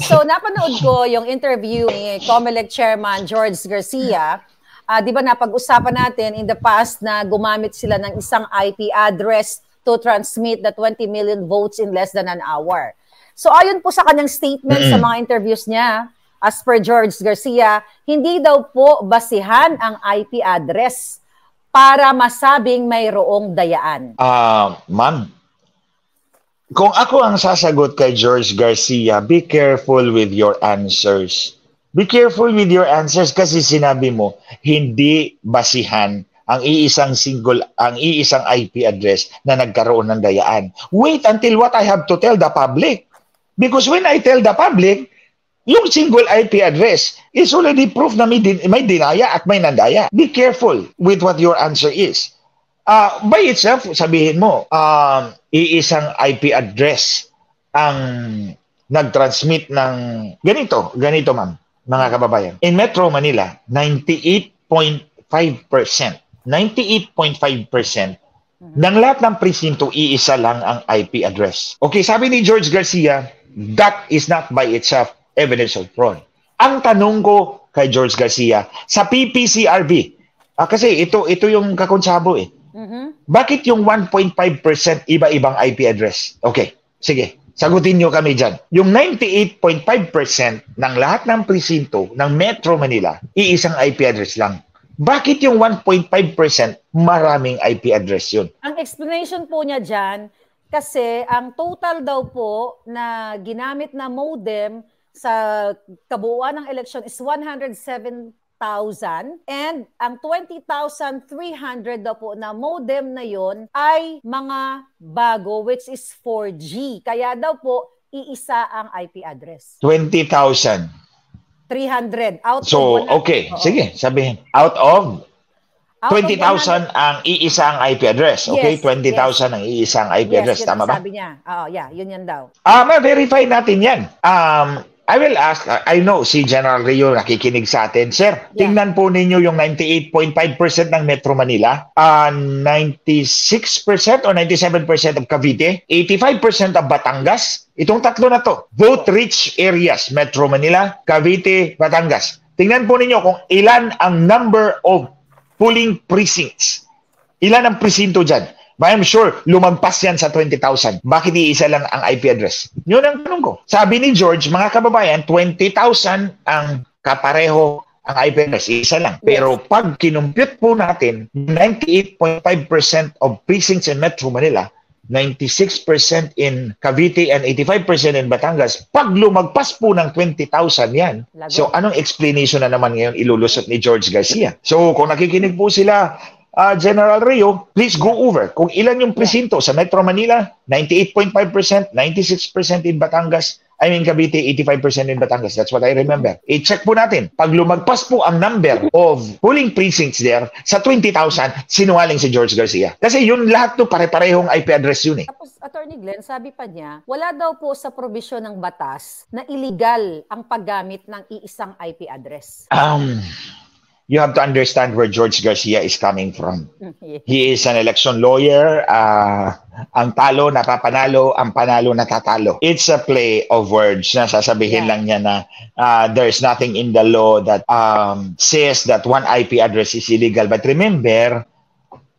So, napanood ko yung interview ni COMELEC Chairman George Garcia. Di ba napag-usapan natin in the past na gumamit sila ng isang IP address to transmit the 20 million votes in less than an hour. So, ayon po sa kanyang statement sa mga interviews niya, as per George Garcia, hindi daw po basihan ang IP address para masabing mayroong dayaan. Ma'am, kung ako ang sasagot kay George Garcia, be careful with your answers. Be careful with your answers kasi sinabi mo, hindi basihan ang iisang IP address na nagkaroon ng dayaan. Wait until what I have to tell the public. Because when I tell the public, yung single IP address is already proof na may dinaya at may nandaya. Be careful with what your answer is. By itself, sabihin mo, iisang IP address ang nag-transmit ng ganito ma'am, mga kababayan. In Metro Manila, 98.5% ng lahat ng presinto, iisa lang ang IP address. Okay, sabi ni George Garcia, that is not by itself evidence of fraud. Ang tanong ko kay George Garcia, sa PPCRB, kasi ito yung kakonsabo eh. Bakit yung 1.5% iba-ibang IP address? Okay, sige. Sagutin nyo kami dyan. Yung 98.5% ng lahat ng presinto ng Metro Manila, iisang IP address lang. Bakit yung 1.5% maraming IP address yun? Ang explanation po niya dyan, kasi ang total daw po na ginamit na modem sa kabuuan ng election is 107,000 and ang 20,300 daw po na modem na yon ay mga bago which is 4G. Kaya daw po iisa ang IP address. 20,000. 300 out so, of okay. Sige, sabihin. Out of 20,000 ang iisang IP address. Okay, yes, 20,000 ang iisang IP address. Tama ba? Sabi niya. Yeah, yun yan daw. Ma-verify natin yan. I will ask, I know si General Rio nakikinig sa atin. Sir, tingnan po ninyo yung 98.5% ng Metro Manila, 96% or 97% of Cavite, 85% of Batangas. Itong tatlo na to, vote-rich areas, Metro Manila, Cavite, Batangas. Tingnan po ninyo kung ilan ang number of polling precincts. Ilan ang presinto dyan? I'm sure, lumagpas yan sa 20,000. Bakit iisa lang ang IP address? Yun ang tanong ko. Sabi ni George, mga kababayan, 20,000 ang kapareho ang IP address. Isa lang. Pero pag kinumpute po natin, 98.5% of precincts in Metro Manila, 96% in Cavite and 85% in Batangas, pag lumagpas po ng 20,000 yan. So, anong explanation na naman ngayon ilulusot ni George Garcia? So, kung nakikinig po sila, General Rio, please go over kung ilan yung presinto sa Metro Manila, 98.5%, 96% in Batangas, Cavite, 85% in Batangas. That's what I remember. I-check po natin. Pag lumagpas po ang number of polling precincts there sa 20,000, sinungaling si George Garcia. Kasi yun lahat to pare-parehong IP address yun eh. Tapos, Attorney Glenn, sabi pa niya, wala daw po sa probisyon ng batas na illegal ang paggamit ng iisang IP address. You have to understand where George Garcia is coming from. He is an election lawyer. Ang talo napapanalo, ang panalo natatalo. It's a play of words na sasabihin lang niya na there's nothing in the law that says that one IP address is illegal. But remember,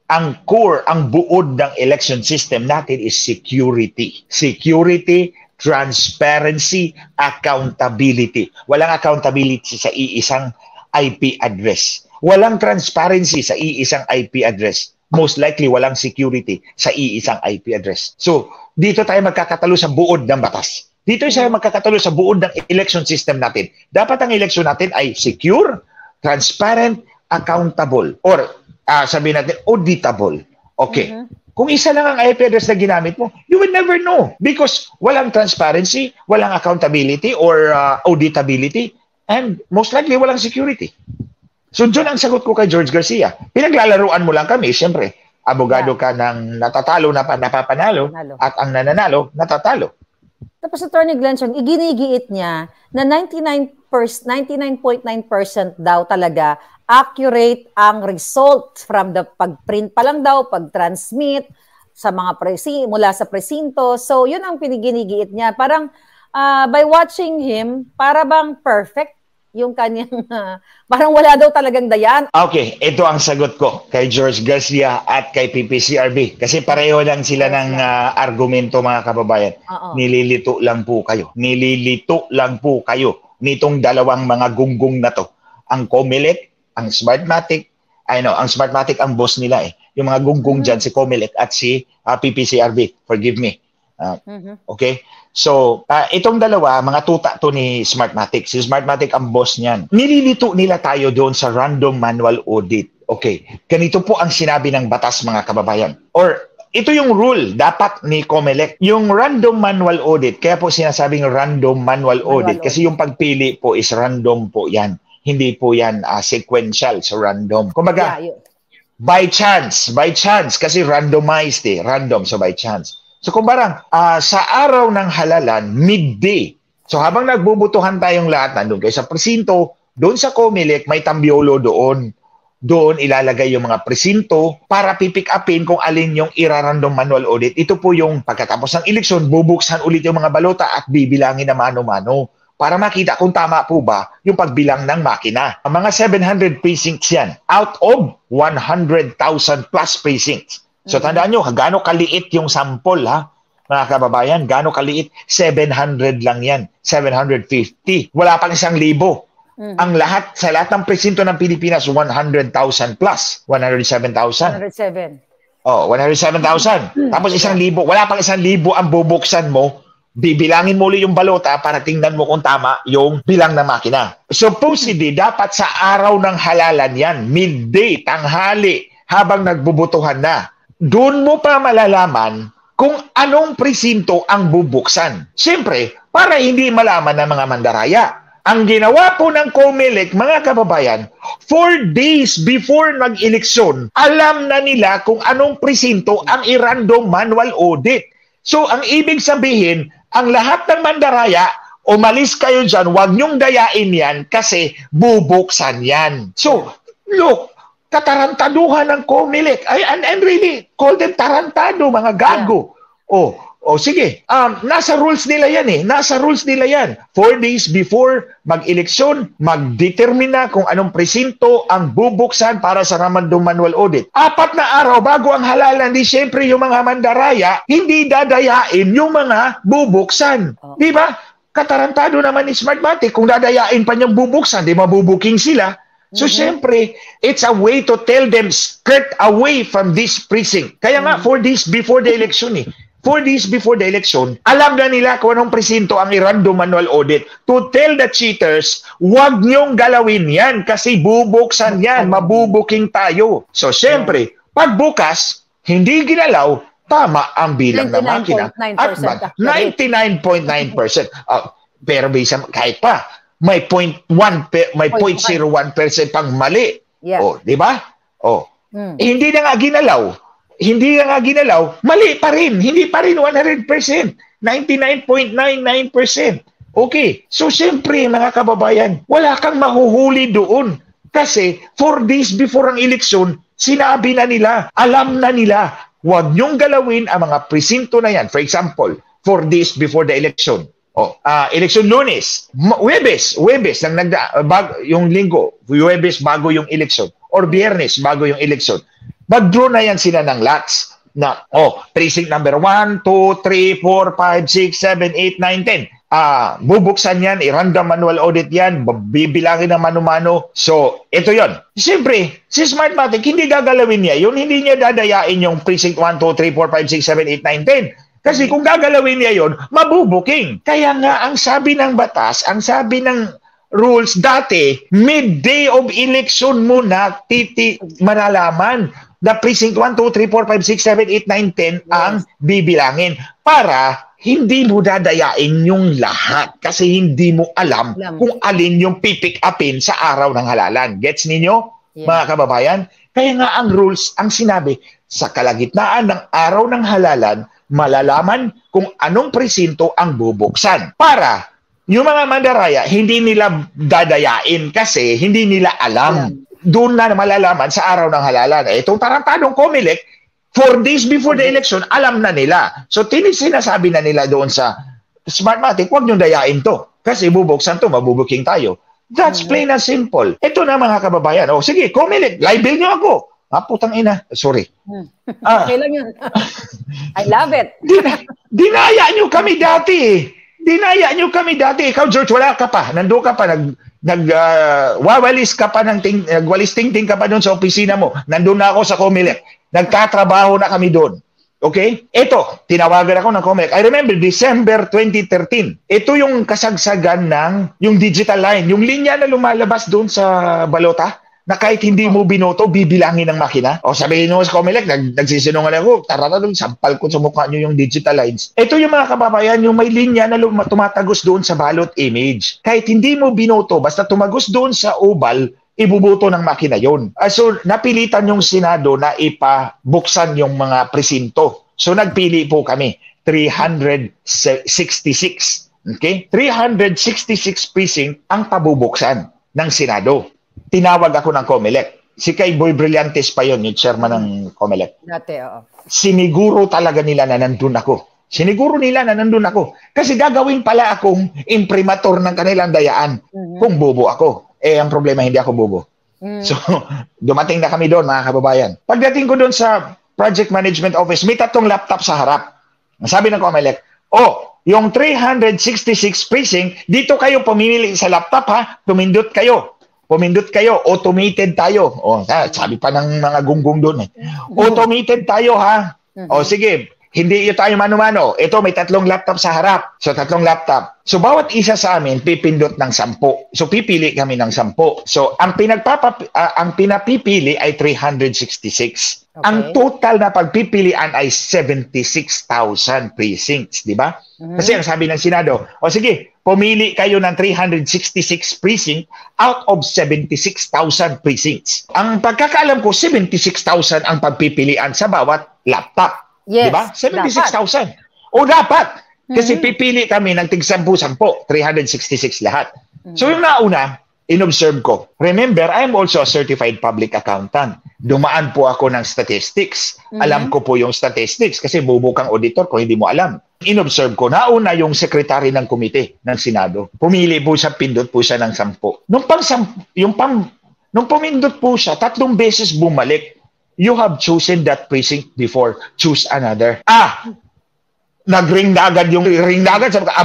ang core, ang buod ng election system natin is security. Security, transparency, accountability. Walang accountability sa iisang IP address. Walang transparency sa iisang IP address. Most likely, walang security sa iisang IP address. So, dito tayo magkakatalo sa buod ng batas. Dito tayo magkakatalo sa buod ng election system natin. Dapat ang election natin ay secure, transparent, accountable, or sabihin natin, auditable. Okay. Kung isa lang ang IP address na ginamit mo, you will never know because walang transparency, walang accountability, or auditability, and most likely, walang security. So, dyan ang sagot ko kay George Garcia. Pinaglalaruan mo lang kami, siyempre. Abogado ka ng natatalo na napapanalo at ang nananalo, natatalo. Tapos, Attorney Glenn, iginigiit niya na 99.9% daw talaga accurate ang result from the pag-print pa lang daw, pag-transmit sa mga mula sa presinto. So, yun ang piniginigiit niya. Parang by watching him, para bang perfect yung kanyang, parang wala daw talagang dayan. Okay, ito ang sagot ko kay George Garcia at kay PPCRB. Kasi pareho lang sila ng argumento, mga kababayan. Nililito lang po kayo. Nililito lang po kayo nitong dalawang mga gunggong na to. Ang Comelec, ang Smartmatic, ang Smartmatic ang boss nila eh. Yung mga gunggong dyan, si Comelec at si PPCRB. Forgive me. Okay? So, itong dalawa, mga tuta to ni Smartmatic. Si Smartmatic ang boss niyan. Nililito nila tayo doon sa random manual audit. Okay, ganito po ang sinabi ng batas, mga kababayan. Or, ito yung rule dapat ni Comelec. Yung random manual audit, kaya po sinasabing random manual audit. Kasi yung pagpili po is random po yan. Hindi po yan sequential, so random. Kumbaga, by chance, kasi randomized random, so by chance. So kung parang sa araw ng halalan, midday. So habang nagbubutuhan tayong lahat, nandun kayo sa presinto, doon sa Comelec, may tambiolo doon. Doon ilalagay yung mga presinto para pipick upin kung alin yung irarandom manual audit. Ito po yung pagkatapos ng eleksyon, bubuksan ulit yung mga balota at bibilangin na mano-mano para makita kung tama po ba yung pagbilang ng makina. Mga 700 precincts yan out of 100,000 plus precincts. So tandaan nyo, gaano kaliit yung sample, ha? Mga kababayan, gaano kaliit? 700 lang yan. 750. Wala pang 1,000. Ang lahat, sa lahat ng presinto ng Pilipinas, 100,000 plus. 107,000. 107. Oh, 107,000. Tapos 1,000. Wala pang 1,000 ang bubuksan mo. Bibilangin mo ulit yung balota para tingnan mo kung tama yung bilang ng makina. Supposedly, dapat sa araw ng halalan yan. Midday, tanghali, habang nagbubutuhan na. Doon mo pa malalaman kung anong presinto ang bubuksan. Siyempre, para hindi malaman ng mga mandaraya. Ang ginawa po ng Comelec, mga kababayan, 4 days before nag-eleksyon, alam na nila kung anong presinto ang i-random manual audit. So, ang ibig sabihin, ang lahat ng mandaraya, umalis kayo dyan, huwag niyong dayain yan kasi bubuksan yan. So, look, katarantaduhan ng Comelec. And really, call them tarantado, mga gago. Yeah. Sige. Nasa rules nila yan eh. Nasa rules nila yan. 4 days before mag-eleksyon, mag-determine na kung anong presinto ang bubuksan para sa random manual audit. 4 na araw bago ang halalan, di syempre yung mga mandaraya, hindi dadayain yung mga bubuksan. Di ba? Katarantado naman ni Smartmatic. Kung dadayain pa niyang bubuksan, di mabubuking sila. So, siyempre, it's a way to tell them, skirt away from this precinct. Kaya nga, 4 days before the election 4 days before the election, alam na nila kung anong presinto ang i-random manual audit to tell the cheaters, huwag niyong galawin yan kasi bubuksan yan, mabubuking tayo. So, siyempre, pagbukas, hindi ginalaw, tama ang bilang ng makina. 99.9%. Pero kahit pa, may 0.01% pang mali. Yeah. Di ba? Hindi na nga ginalaw. Mali pa rin. Hindi pa rin 100%. 99.99%. Okay. So, siyempre, mga kababayan, wala kang mahuhuli doon. Kasi, 4 days before ang eleksyon, sinabi na nila, alam na nila, huwag niyong galawin ang mga presinto na yan. For example, 4 days before the election. Election Lunes, Huwebes yung linggo, Huwebes bago yung election, or Biyernes bago yung election. Mag-draw na yan sila ng lots na, precinct number 1, 2, 3, 4, 5, 6, 7, 8, 9, 10. Bubuksan yan, i-random manual audit yan, bibilangin ng mano-mano. So, ito yon. Siyempre, si Smartmatic, hindi gagalawin niya yun, hindi niya dadayain yung precinct 1, 2, 3, 4, 5, 6, 7, 8, 9, 10. Kasi kung gagalawin niya yon, mabubuking. Kaya nga, ang sabi ng batas, ang sabi ng rules dati, midday of election muna, malalaman na precinct 1, 2, 3, 4, 5, 6, 7, 8, 9, 10 ang bibilangin para hindi mo dadayain yung lahat kasi hindi mo alam kung alin yung pipick upin sa araw ng halalan. Gets ninyo, mga kababayan? Kaya nga ang rules, ang sinabi, sa kalagitnaan ng araw ng halalan, malalaman kung anong presinto ang bubuksan. Para yung mga mandaraya, hindi nila dadayain kasi hindi nila alam. Doon na malalaman sa araw ng halalan. Itong tarantadong Comelec, 4 days before the election, alam na nila. So, sinasabi na nila doon sa Smartmatic, huwag nyo dayain to. Kasi bubuksan to, mabubuking tayo. That's plain and simple. Ito na mga kababayan. O sige, Comelec, libel nyo ako. Putang ina. Sorry. Okay lang yun. I love it. Dinaya nyo kami dati eh. Dinaya nyo kami dati. Ikaw, George, wala ka pa. Nando ka pa. Wawalis ka pa nagwalis ting-ting ka pa doon sa opisina mo. Nandun na ako sa Comelec. Nagtatrabaho na kami doon. Okay? Ito, tinawagan ako ng Comelec. I remember, December 2013. Ito yung kasagsagan ng yung digital line. Yung linya na lumalabas doon sa balota na kahit hindi mo binoto, bibilangin ng makina. O sabihin nyo sa Comelec, nagsisinungaling ako, tara doon, sampal ko sa mukha nyo yung digital lines. Ito yung mga kababayan, yung may linya na tumatagos doon sa ballot image. Kahit hindi mo binoto, basta tumagos doon sa oval, ibubuto ng makina yon. So, napilitan yung Senado na ipabuksan yung mga presinto. So, nagpili po kami, 366. Okay? 366 precinct ang pabubuksan ng Senado. Tinawag ako ng Comelec. Si kay Boy Brillantes pa yon, yung chairman ng Comelec. Dati, oo. Siniguro talaga nila na nandun ako. Siniguro nila na nandun ako. Kasi gagawin pala akong imprimatur ng kanilang dayaan kung bobo ako. Ang problema, hindi ako bobo. So, dumating na kami doon, mga kababayan. Pagdating ko doon sa Project Management Office, may 3 laptop sa harap. Sabi ng Comelec, yung 366 precinct, dito kayo pumili sa laptop ha, tumindot kayo, automated tayo. Sabi pa ng mga gunggong doon automated tayo ha. Sige, hindi tayo mano-mano. Ito, may 3 laptop sa harap. So, 3 laptop. So, bawat isa sa amin, pipindot ng 10. So, pipili kami ng 10. So, ang pinapipili ay 366. Okay. Ang total na pagpipilian ay 76,000 precincts, di ba? Kasi ang sabi ng Senado, sige, pumili kayo ng 366 precinct out of 76,000 precincts. Ang pagkakaalam ko, 76,000 ang pagpipilian sa bawat laptop. Yes, diba? 76,000. O dapat. Kasi pipili kami ng tig-10-10. 366 lahat. So yung nauna, in-observe ko. Remember, I am also a certified public accountant. Dumaan po ako ng statistics. Alam ko po yung statistics kasi bubo kang auditor kung hindi mo alam. In-observe ko. Nauna yung secretary ng komite ng Senado. Pumili po siya, pindot po siya ng 10. Nung pumindot po siya, 3 beses bumalik. You have chosen that precinct before. Choose another. Nag-ring na agad yung ring na agad. Sabi ko,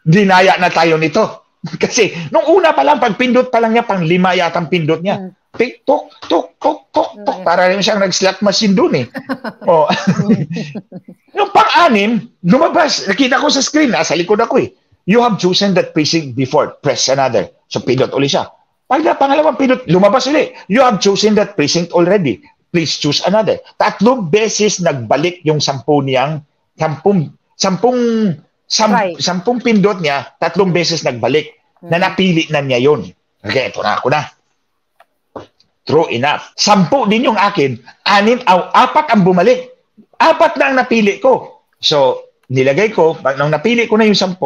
dinaya na tayo nito. Kasi, nung una pa lang, pagpindot pa lang niya, 5 yatang pindot niya. Tik, tok, tok, tok, tok, tok. Para rin siyang nag-slot machine dun eh. Yung 6, lumabas. Nakita ko sa screen, sa likod ako eh. You have chosen that precinct before. Press another. So, pindot ulit siya. Pag pangalawang pindot, lumabas ulit. You have chosen that precinct already. Please choose another. 3 beses nagbalik yung 10 niyang, 10 pindot niya, 3 beses nagbalik. Na napili na niya yun. Okay, ito na ako na. True enough. 10 din yung akin, 4 ang bumalik. 4 na ang napili ko. So, nilagay ko, nung napili ko na yung 10,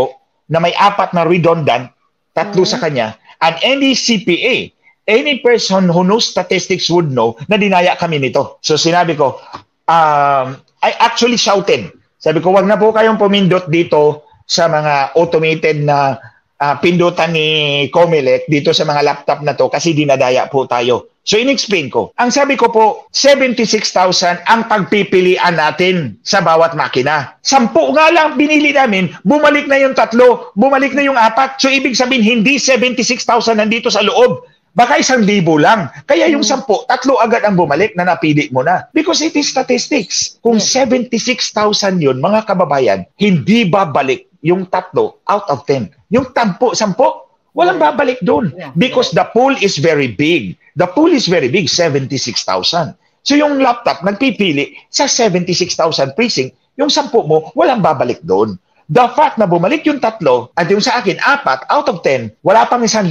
na may 4 na redundant, 3 sa kanya, and any CPA, any person who knows statistics would know na dinaya kami nito. So sinabi ko, I actually shouted. Sabi ko, wag na po kayong pumindot dito sa mga automated na pindutan ni Comelec dito sa mga laptop na to kasi dinadaya po tayo. So in-explain ko. Ang sabi ko po, 76,000 ang pagpipilian natin sa bawat makina. 10 nga lang binili namin, bumalik na yung 3, bumalik na yung 4. So ibig sabihin, hindi 76,000 nandito sa loob. Baka 1,000 lang. Kaya yung 10, 3 agad ang bumalik na napili mo na. Because it is statistics. Kung 76,000 yun, mga kababayan, hindi babalik yung 3 out of 10. Yung 10, walang babalik doon. Because the pool is very big. The pool is very big, 76,000. So yung laptop, nagpipili sa 76,000 precinct, yung 10 mo, walang babalik doon. The fact na bumalik yung 3 at yung sa akin 4 out of 10, wala pang 1,000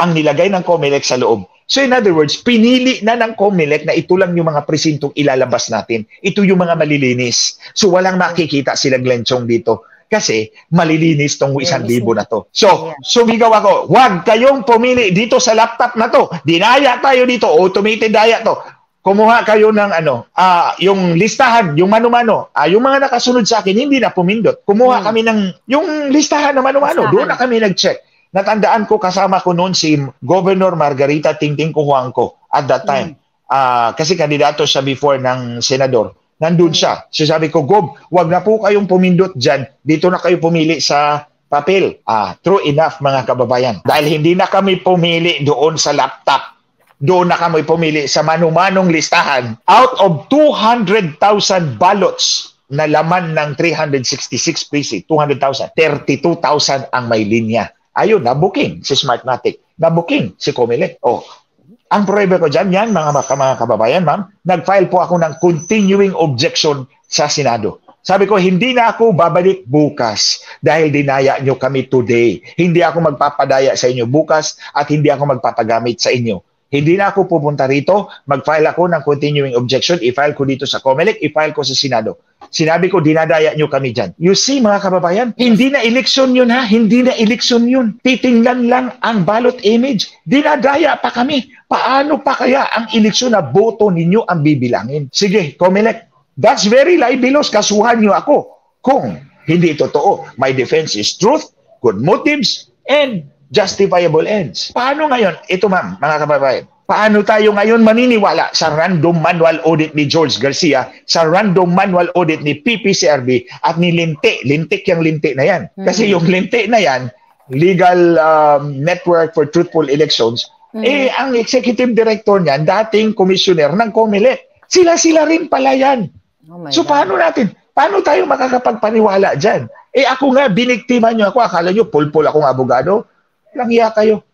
ang nilagay ng Comelec sa loob. So in other words, pinili na ng Comelec na ito lang yung mga presintong ilalabas natin. Ito yung mga malilinis. So walang makikita sila Glenchong dito. Kasi malilinis tong 1,000 na to. So, sumigaw ako, wag kayong pumili dito sa laptop na to. Dinaya tayo dito, automated daya to. kumuha kayo ng yung listahan, yung mano-mano. Yung mga nakasunod sa akin, hindi na pumindot. Kumuha kami ng yung listahan na mano-mano. Doon na kami nag-check. Natandaan ko, kasama ko noon si Governor Margarita Tingting Cojuangco at that time. Kasi kandidato siya before ng senador. Nandun siya. So sabi ko, Gob, wag na po kayong pumindot dyan. Dito na kayo pumili sa papel. True enough, mga kababayan. Dahil hindi na kami pumili doon sa laptop. Doon na kami pumili sa mano-manong listahan. Out of 200,000 ballots na laman ng 366 precinct, 200,000, 32,000 ang may linya. Ayun, na-booking si Smartmatic. Na-booking si Comelec. Ang prueba ko dyan, yan mga kababayan, ma'am, nag-file po ako ng continuing objection sa Senado. Sabi ko, hindi na ako babalik bukas dahil dinaya nyo kami today. Hindi ako magpapadaya sa inyo bukas at hindi ako magpapagamit sa inyo. Hindi na ako pupunta rito, mag-file ako ng continuing objection, i-file ko dito sa Comelec, i-file ko sa Senado. Sinabi ko, dinadaya nyo kami dyan. You see, mga kababayan, hindi na eleksyon yun ha, hindi na eleksyon yun. Titingnan lang ang ballot image. Dinadaya pa kami. Paano pa kaya ang eleksyon na boto ninyo ang bibilangin? Sige, Comelec, that's very libelous. Kasuhan nyo ako kung hindi totoo. My defense is truth, good motives, and justifiable ends. Paano ngayon? Ito ma'am, mga kababayan. Paano tayo ngayon maniniwala sa random manual audit ni George Garcia, sa random manual audit ni PPCRB at ni Lintik? Lintik yung Lintik na yan. Kasi yung Lintik na yan, Legal Network for Truthful Elections, ang executive director niyan, dating commissioner ng Comelec. Sila rin pala yan. So paano natin? Paano tayo makakapagpaniwala dyan? Ako nga, biniktima nyo ako. Akala nyo, pulpul akong abogado? Langya kayo.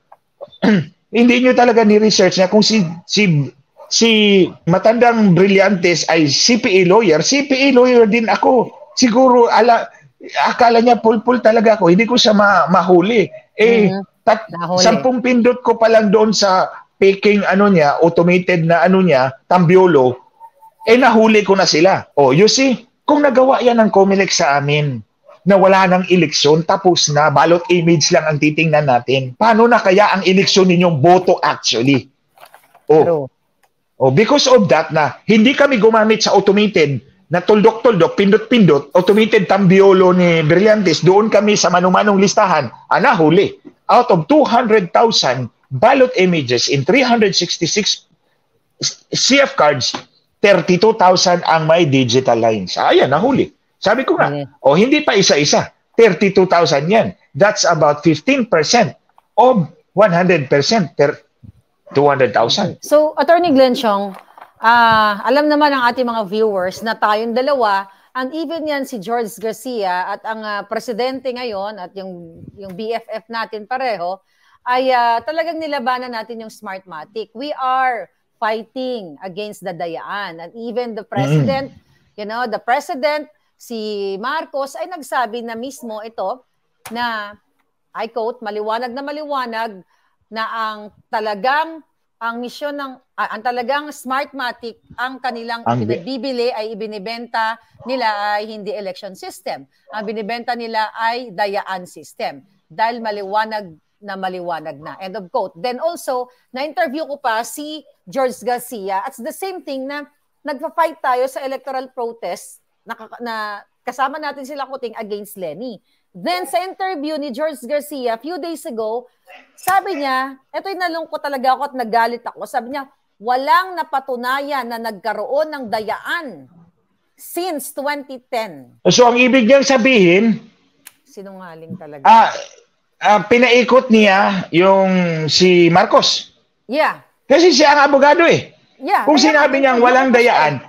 Hindi nyo talaga ni-research na kung si matandang Brillantes ay CPA lawyer din ako. Siguro, akala niya pulpul talaga ako. Hindi ko siya mahuli. 10 pindot ko pa lang doon sa peking automated na tambiolo, nahuli ko na sila. You see, kung nagawa yan ng Comelec sa amin, na wala ng eleksyon, tapos na, ballot image lang ang titingnan natin. Paano na kaya ang eleksyon ninyong boto actually? Because of that na, hindi kami gumamit sa automated na tuldok-tuldok, pindot-pindot, automated tambiolo ni Brillantes, doon kami sa manumanong listahan, nahuli. Out of 200,000 ballot images in 366 CF cards, 32,000 ang may digital lines. Ayan, nahuli. Sabi ko nga, hindi pa isa-isa. 32,000 yan. That's about 15% of 100% per 200,000. So, Attorney Glenn Chong, alam naman ng ating mga viewers na tayong dalawa, and even yan si George Garcia at ang presidente ngayon at yung BFF natin pareho, ay talagang nilabanan natin yung Smartmatic. We are fighting against the dayaan. And even the president, the president, si Marcos ay nagsabi na mismo ito na, I quote, maliwanag na ang misyon ng ang talagang Smartmatic, ang kanilang pinabibili ay ibinibenta nila ay hindi election system. Ang binibenta nila ay dayaan system dahil maliwanag na. End of quote. Then also, na-interview ko pa si George Garcia at the same thing na nagpa-fight tayo sa electoral protest na kasama natin sila Kuting against Lenny. Then sa interview ni George Garcia a few days ago, sabi niya, ito'y nalungkot talaga ako at nagalit ako. Sabi niya, walang napatunayan na nagkaroon ng dayaan since 2010. So ang ibig niyang sabihin, sinungaling talaga. Pinaikot niya yung si Marcos. Yeah. Kasi siya ang abogado eh. Yeah. Kung sinabi niyang walang dayaan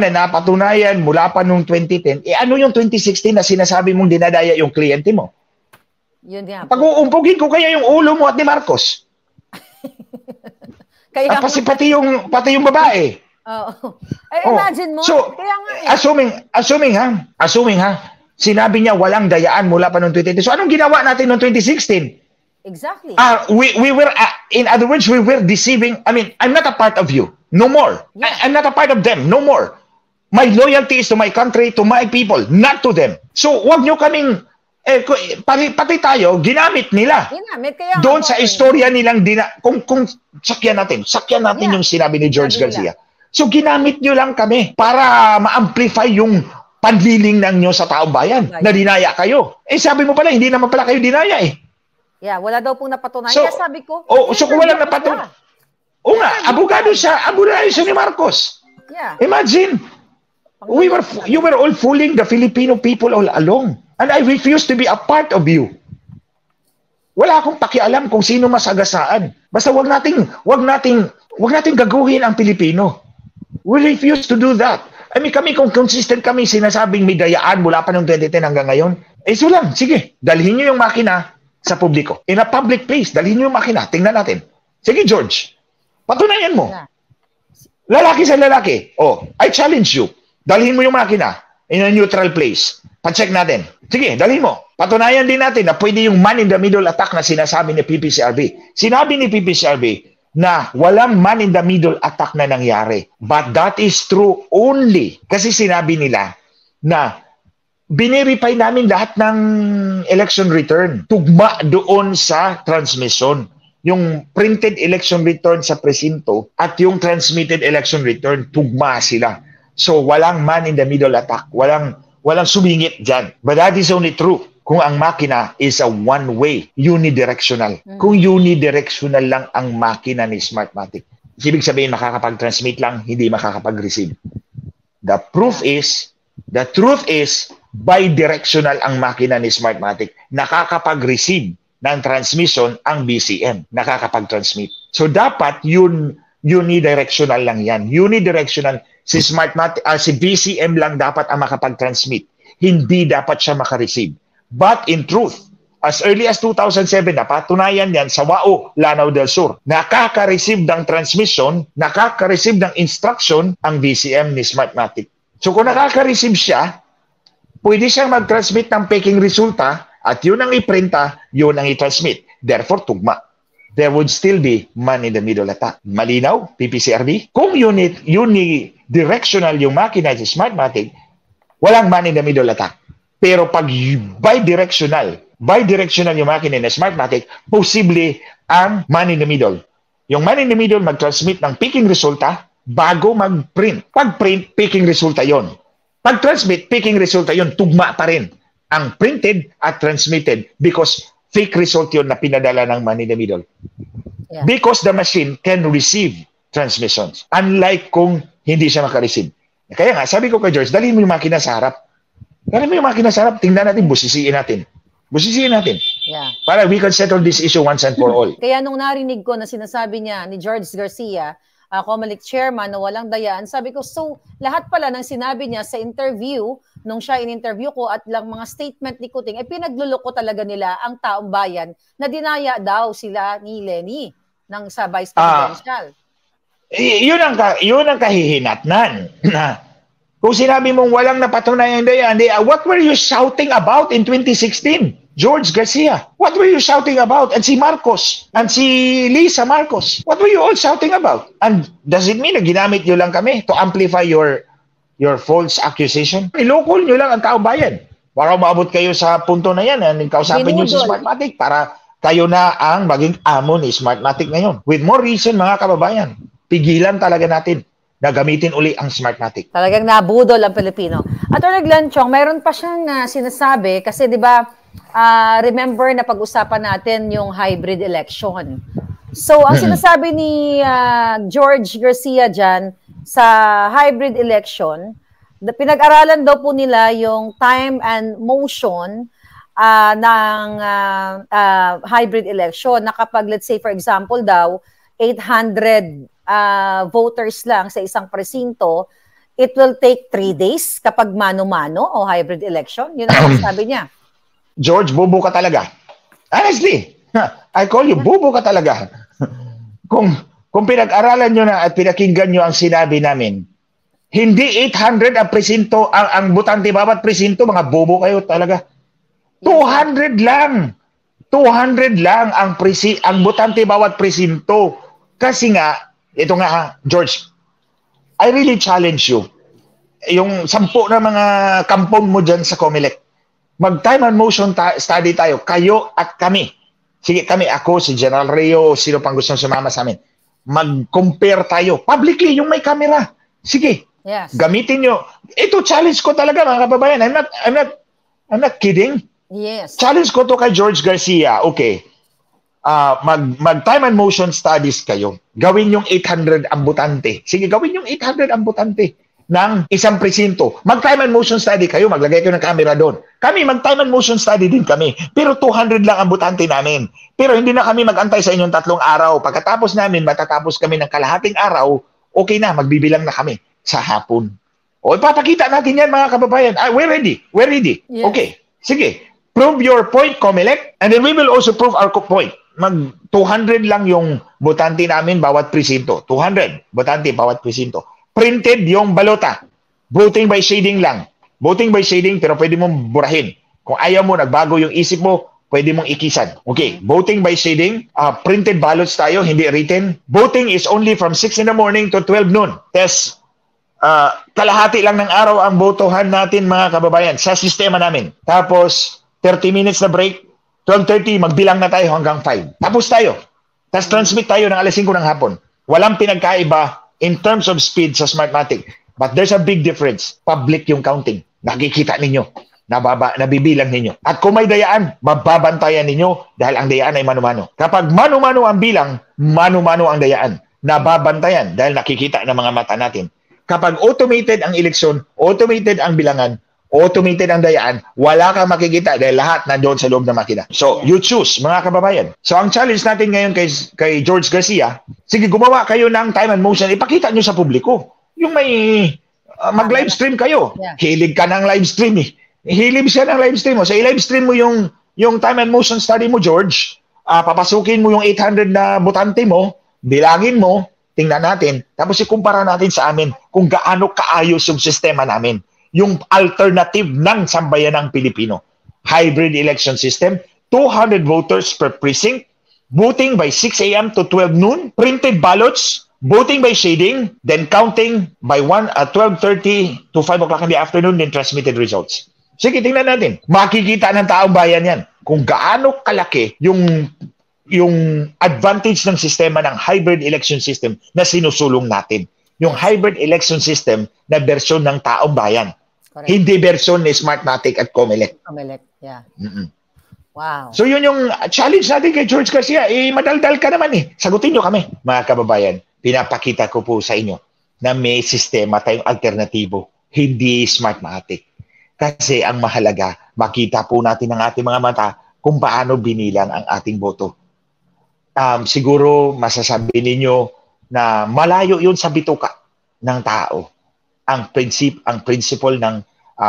na napatunayan mula pa noong 2010, ano yung 2016 na sinasabi mong dinadaya yung kliyente mo? Yun nga. Pag-uumpugin ko kaya yung ulo mo at ni Marcos. Kaya pati yung babae. Imagine mo. So, kaya nga assuming ha, sinabi niya walang dayaan mula pa noong 2010. So anong ginawa natin noong 2016? Exactly. We were, in other words, we were deceiving. I mean, I'm not a part of you. No more. Yeah. I'm not a part of them. No more. My loyalty is to my country, to my people, not to them. So, wag nyo kaming Pati tayo, ginamit nila. Kaya doon sa istorya nilang, kung sakyan natin yung sinabi ni George Garcia. So, ginamit nyo lang kami para ma-amplify yung panliling ng nyo sa taong bayan na dinaya kayo. Sabi mo pala, hindi naman pala kayo dinaya Yeah, wala daw pong napatunayan. So, kaya sabi ko, so kung walang napatunayan, abogado siya ni Marcos. Yeah. Imagine, you were all fooling the Filipino people all along. And I refuse to be a part of you. Wala akong pakialam kung sino masagasaan. Basta wag nating gaguhin ang Pilipino. We refuse to do that. I mean, kung consistent kami sinasabing may dayaan mula pa noong 2010 hanggang ngayon, so lang, sige, dalhin nyo yung makina sa publiko. In a public place, dalhin nyo yung makina. Tingnan natin. Sige, George, patunayan mo. Lalaki sa lalaki. I challenge you. Dalhin mo yung makina in a neutral place. Pa-check natin. Sige, dalhin mo. Patunayan din natin na pwede yung man-in-the-middle attack na sinasabi ni PPCRB. Sinabi ni PPCRB na walang man-in-the-middle attack na nangyari. But that is true only kasi sinabi nila na binirify namin lahat ng election return. Tugma doon sa transmission. Yung printed election return sa presinto at yung transmitted election return, tugma sila. So, walang man-in-the-middle attack. Walang sumingit dyan. But that is only true kung ang makina is a one-way, unidirectional. Kung unidirectional lang ang makina ni Smartmatic, ibig sabihin makakapag-transmit lang, hindi makakapag-receive. The truth is, bidirectional ang makina ni Smartmatic. Nakakapag-receive ng transmission ang BCM. Nakakapag-transmit. So, dapat unidirectional lang yan. Unidirectional, si Smartmatic, si BCM lang dapat ang makapag-transmit. Hindi dapat siya makareceive. But in truth, as early as 2007, napatunayan yan sa WAO, Lanao del Sur. Nakaka-receive ng transmission, nakaka-receive ng instruction ang BCM ni Smartmatic. So kung nakaka-receive siya, pwede siyang mag-transmit ng peking resulta at yun ang iprinta, yun ang i-transmit. Therefore, tugma. There would still be man-in-the-middle attack. Malinaw, PPCRB? Kung unidirectional yung makina si Smartmatic, walang man-in-the-middle attack. Pero pag bidirectional yung makina na Smartmatic, posible ang man-in-the-middle. Yung man-in-the-middle mag-transmit ng peking resulta bago mag-print. Pag-print, peking resulta yon. Pag-transmit, peking resulta yon. Tugma pa rin ang printed at transmitted because fake result yon na pinadala ng man-in-the-middle. Yeah. Because the machine can receive transmissions. Unlike kung hindi siya makareceive. Kaya nga, sabi ko kay George, dalhin mo yung makina sa harap. Dalhin mo yung makina sa harap, tingnan natin, busisiin natin. Yeah. Para we can settle this issue once and for all. Kaya nung narinig ko na sinasabi niya ni George Garcia, COMELEC chairman na walang dayaan, sabi ko, so lahat pala ng sinabi niya sa interview, nung siya in-interview ko at lang mga statement ni Kuting, pinagluloko talaga nila ang taong bayan na dinaya daw sila ni Lenny sa vice presidential. Yun ang kahihinatnan na kung sinabi mong walang napatunayan dayan, what were you shouting about in 2016? George Garcia, what were you shouting about? And si Marcos, and si Lisa Marcos, what were you all shouting about? And does it mean na ginamit nyo lang kami to amplify your false accusation? Ilokol nyo lang ang taong bayan. Para maabot kayo sa punto na yan, and kausapin nyo si Smartmatic para kayo na ang maging amo ni Smartmatic ngayon. With more reason, mga kababayan, pigilan talaga natin na gamitin uli ang Smartmatic. Talagang nabudol ang Pilipino. Atty. Glenn Chong, mayroon pa siyang sinasabi kasi 'di ba remember na pag-usapan natin yung hybrid election. So ang sinasabi ni George Garcia diyan sa hybrid election, pinag-aralan daw po nila yung time and motion ng hybrid election na kapag let's say for example daw 800 voters lang sa isang presinto, it will take 3 days kapag mano-mano o hybrid election. Yun ang sabi niya. George, bobo ka talaga. Honestly, I call you, bobo ka talaga. Kung pinag-aralan nyo na at pinakinggan nyo ang sinabi namin, hindi 800 ang presinto, ang butante bawat presinto, mga bobo kayo talaga. 200 lang. 200 lang ang butante bawat presinto. Kasi nga, ito nga, George, I really challenge you. Yung 10 na mga kampong mo dyan sa COMELEC, Mag-time and motion study tayo, kayo at kami. Sige, kami, ako, si General Rio, sino pang gustong sumama sa amin. Mag-compare tayo. Publicly, yung may camera. Sige, yes. Gamitin nyo. Ito, challenge ko talaga, mga kababayan. I'm not kidding. Yes. Challenge ko to kay George Garcia. Okay. Mag-time and motion studies kayo. Gawin yung 800 ang botante. Sige, gawin yung 800 ang botante ng isang presinto. Mag-time and motion study kayo. Maglagay kayo ng camera doon. Kami, mag-time and motion study din kami. Pero 200 lang ang botante namin. Pero hindi na kami mag-antay sa inyong 3 araw. Pagkatapos namin, matatapos kami ng kalahating araw, okay na, magbibilang na kami sa hapon. O, ipapakita natin yan, mga kababayan. We're ready. We're ready. Yes. Okay. Sige. Prove your point, COMELEC, and then we will also prove our point. Mag-200 lang yung botante namin bawat presinto. 200 botante bawat presinto. Printed yung balota. Voting by shading lang. Voting by shading, pero pwede mong burahin. Kung ayaw mo, nagbago yung isip mo, pwede mong ikisan. Okay, voting by shading, printed ballots tayo, hindi written. Voting is only from 6 in the morning to 12 noon. Test, kalahati lang ng araw ang botohan natin, mga kababayan, sa sistema namin. Tapos, 30 minutes na break, 12:30, magbilang na tayo hanggang 5. Tapos tayo. Tapos transmit tayo ng alas 5 ng hapon. Walang pinagkaiba in terms of speed sa Smartmatic. But there's a big difference. Public yung counting. Nakikita ninyo. Nabibilang ninyo. At kung may dayaan, mababantayan ninyo dahil ang dayaan ay mano-mano. Kapag mano-mano ang bilang, mano-mano ang dayaan. Nababantayan dahil nakikita ng mga mata natin. Kapag automated ang eleksyon, automated ang bilangan, automated ang dayaan, wala kang makikita dahil lahat nandoon sa loob ng makina. So, you choose, mga kababayan. So, ang challenge natin ngayon kay George Garcia, sige, gumawa kayo ng time and motion, ipakita nyo sa publiko. Yung may mag-live stream kayo. Hilig ka ng live stream eh. Hilig siya ng live stream mo. So, i-live stream mo yung time and motion study mo, George. Papasukin mo yung 800 na botante mo, bilangin mo, tingnan natin, tapos ikumpara natin sa amin kung gaano kaayos yung sistema namin. Yung alternative ng sambayanang Pilipino. Hybrid election system, 200 voters per precinct, voting by 6 a.m. to 12 noon, printed ballots, voting by shading, then counting by 12:30 to 5 o'clock in the afternoon, then transmitted results. Sige, tingnan natin. Makikita ng taong bayan yan kung gaano kalaki yung advantage ng sistema ng hybrid election system na sinusulong natin. Yung hybrid election system na bersyon ng taong bayan. Correct. Hindi bersyon ni Smartmatic at COMELEC. COMELEC, yeah. Wow. So yun yung challenge natin kay George Garcia. Madaldal ka naman eh. Sagutin nyo kami, mga kababayan. Pinapakita ko po sa inyo na may sistema tayong alternatibo. Hindi Smartmatic. Kasi ang mahalaga, makita po natin ang ating mga mata kung paano binilang ang ating boto. Siguro masasabi ninyo na malayo yun sa bituka ng tao. Ang principle ng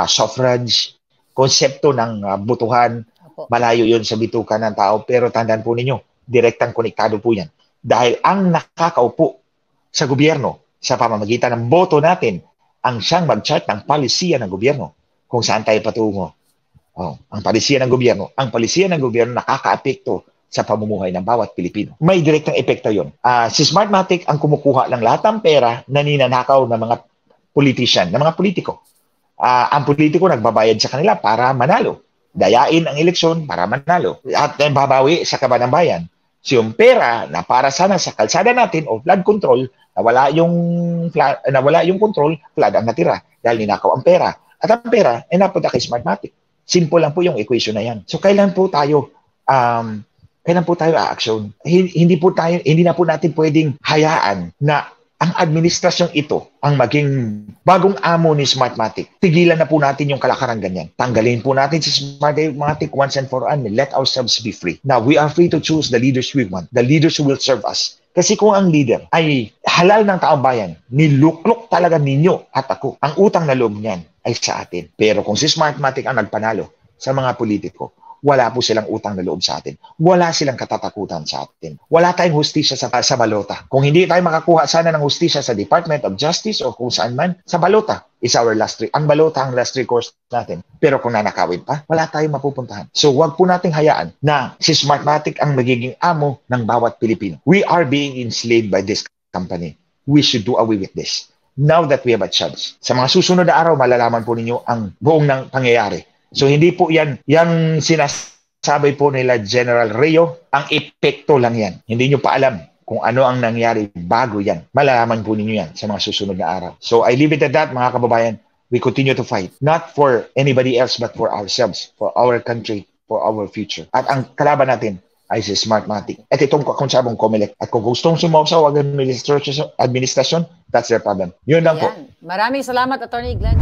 suffrage, konsepto ng botohan, malayo yun sa bituka ng tao. Pero tandaan po ninyo, direktang konektado po yan. Dahil ang nakakaupo sa gobyerno sa pamamagitan ng boto natin, ang siyang mag-chart ng palisiya ng gobyerno kung saan tayo patungo. Ang palisiya ng gobyerno nakaka-apekto sa pamumuhay ng bawat Pilipino. May direktang epekto yun. Si Smartmatic ang kumukuha ng lahat ng pera na ninanakaw ng mga politician, ng mga politiko. Ang politiko nagbabayad sa kanila para manalo. Dayain ang eleksyon para manalo. At babawi sa kaban ng bayan. So yung pera na para sana sa kalsada natin o flood control, nawala yung control, flood ang natira dahil ninakaw ang pera. At ang pera ay napunta kay Smartmatic. Simple lang po yung equation na yan. So kailan po tayo a-action? Hindi na po natin pwedeng hayaan na ang administrasyong ito ang maging bagong amo ni Smartmatic. Tigilan na po natin yung kalakaran ganyan. Tanggalin po natin si Smartmatic once and for all. Let ourselves be free. Now, we are free to choose the leaders we want. The leaders who will serve us. Kasi kung ang leader ay halal ng taong bayan, niluklok talaga ninyo at ako. Ang utang na loob niyan ay sa atin. Pero kung si Smartmatic ang nagpanalo sa mga politiko, wala po silang utang na loob sa atin. Wala silang katatakutan sa atin. Wala tayong hustisya sa balota. Kung hindi tayo makakuha sana ng hustisya sa Department of Justice o kung saan man, sa balota is our last recourse. Ang balota ang last recourse natin. Pero kung nanakawin pa, wala tayong mapupuntahan. So wag po nating hayaan na si Smartmatic ang magiging amo ng bawat Pilipino. We are being enslaved by this company. We should do away with this. Now that we have a chance. Sa mga susunod na araw, malalaman po ninyo ang buong ng pangyayari So hindi po yan, yung sinasabi po nila General Rio, ang epekto lang yan. Hindi nyo pa alam kung ano ang nangyari bago yan. Malalaman po ninyo yan sa mga susunod na araw. So I leave it at that, mga kababayan. We continue to fight, not for anybody else, but for ourselves, for our country, for our future. At ang kalaban natin ay si Smartmatic. At itong kakonsabong COMELEC. At kung gustong sumausaw ang administrasyon, that's their problem. Yun lang po. Maraming salamat, Attorney Glenn.